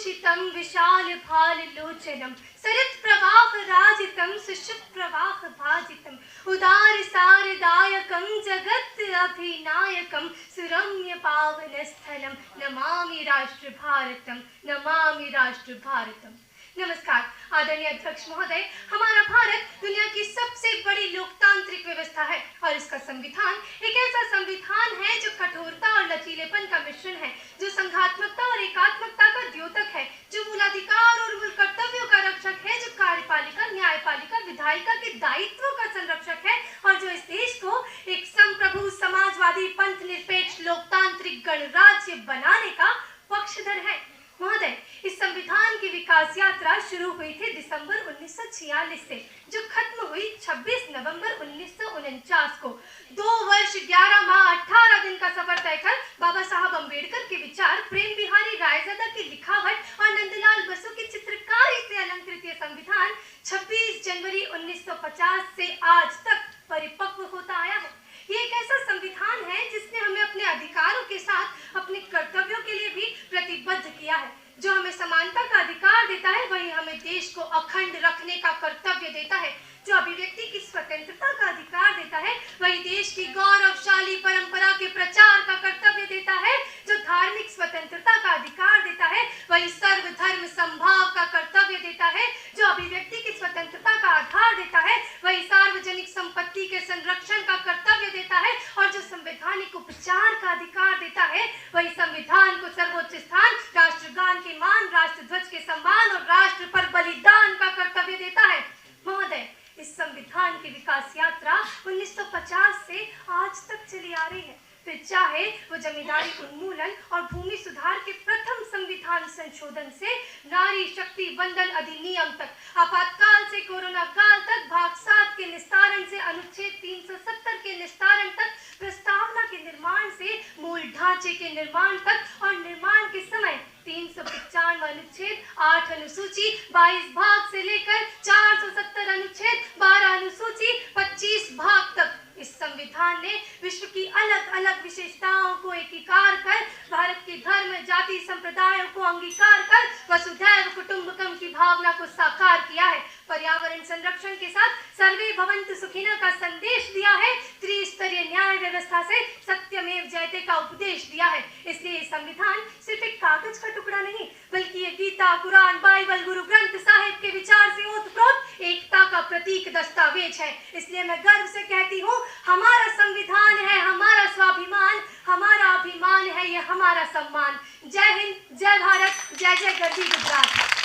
भूषितं विशाल भाल लोचनम सरित प्रवाह राजितं सुषुप प्रवाह भाजितं उदार सारदायकं जगत अभिनायकं सुरम्य पावन स्थलम नमामि राष्ट्र भारतम, नमामि राष्ट्र भारतम। नमस्कार आदरणीय अध्यक्ष महोदय, हमारा भारत दुनिया की सबसे बड़ी लोकतांत्रिक व्यवस्था है और इसका संविधान एक ऐसा संविधान है जो कठोरता और लचीलेपन का मिश्रण है, जो संघात्मकता और एकात्मकता का द्योतक है, जो मूलाधिकार और मूल कर्तव्यों का रक्षक है, जो कार्यपालिका, न्यायपालिका, विधायिका के दायित्वों का संरक्षक है और जो इस देश को एक संप्रभु समाजवादी पंथ निरपेक्ष लोकतांत्रिक गणराज्य बनाने का पक्षधर है। महोदय, इस संविधान की विकास यात्रा शुरू हुई थी दिसंबर 1946 से, जो खत्म हुई 26 नवंबर 1949 को। 2 वर्ष 11 माह 18 दिन का सफर तय कर बाबा साहब अम्बेडकर के विचार, प्रेम बिहारी रायजादा की लिखावट और नंदलाल बसु की चित्रकारी से अलंकृत यह संविधान 26 जनवरी 1950 से आज तक परिपक्व होता आया है। ये एक ऐसा संविधान है जिसने हमें अपने अधिकारों के साथ अपने कर्तव्यों के लिए भी प्रतिबद्ध किया है। जो हमें समानता का अधिकार देता है, वही हमें देश को अखंड रखने का कर्तव्य देता है। जो अभिव्यक्ति की स्वतंत्रता का अधिकार देता है, वही देश की गौरवशाली परंपरा के प्रचार का कर्तव्य देता है। जो धार्मिक स्वतंत्रता का अधिकार देता है, वही सर्वधर्म समभाव का कर्तव्य देता है। जो अभिव्यक्ति की स्वतंत्रता का आधार देता है, वही सार्वजनिक संपत्ति के संरक्षण का कर्तव्य देता है। और जो संवैधानिक उपचार का अधिकार देता है, वही संविधान को सर्वोच्च स्थान, राष्ट्रगान के मान, राष्ट्रध्वज के सम्मान और राष्ट्र पर बलिदान का कर्तव्य देता है। महोदय, इस संविधान की विकास यात्रा 1950 से आज तक चली आ रही है। फिर चाहे वो जमींदारी उन्मूलन और भूमि सुधार के प्रथम संविधान संशोधन से नारी शक्ति वंदन अधिनियम तक, आपातकाल से कोरोना काल तक, भाग 7 के निस्तारण से अनुच्छेद 370 के निस्तारण तक, प्रस्तावना के निर्माण से मूल ढांचे के निर्माण तक और निर्माण के समय 395 अनुच्छेद, 8 अनुसूची, 22 भाग से लेकर 470 अनुच्छेद, 12 अनुसूची, 25 भाग तक इस संविधान ने विश्व की अलग अलग विशेषताओं को एकीकार कर, भारत के धर्म जाति संप्रदायों को अंगीकार कर वसुधैव कुटुंबकम की भावना को साकार किया है। पर्यावरण संरक्षण के साथ सर्वे भवन्तु सुखिनः का संदेश दिया है। त्रिस्तरीय न्याय व्यवस्था से सत्यमेव जयते का उपदेश दिया है। इसलिए ये संविधान सिर्फ एक कागज का टुकड़ा नहीं, बल्कि ये गीता, कुरान, बाइबल, गुरु ग्रंथ साहिब के विचार से ओतप्रोत एकता का प्रतीक दस्तावेज है। इसलिए मैं गर्व से कहती हूँ, हमारा संविधान है हमारा स्वाभिमान, हमारा अभिमान है ये हमारा सम्मान। जय हिंद, जय भारत, जय जय गद्दी गुजरात।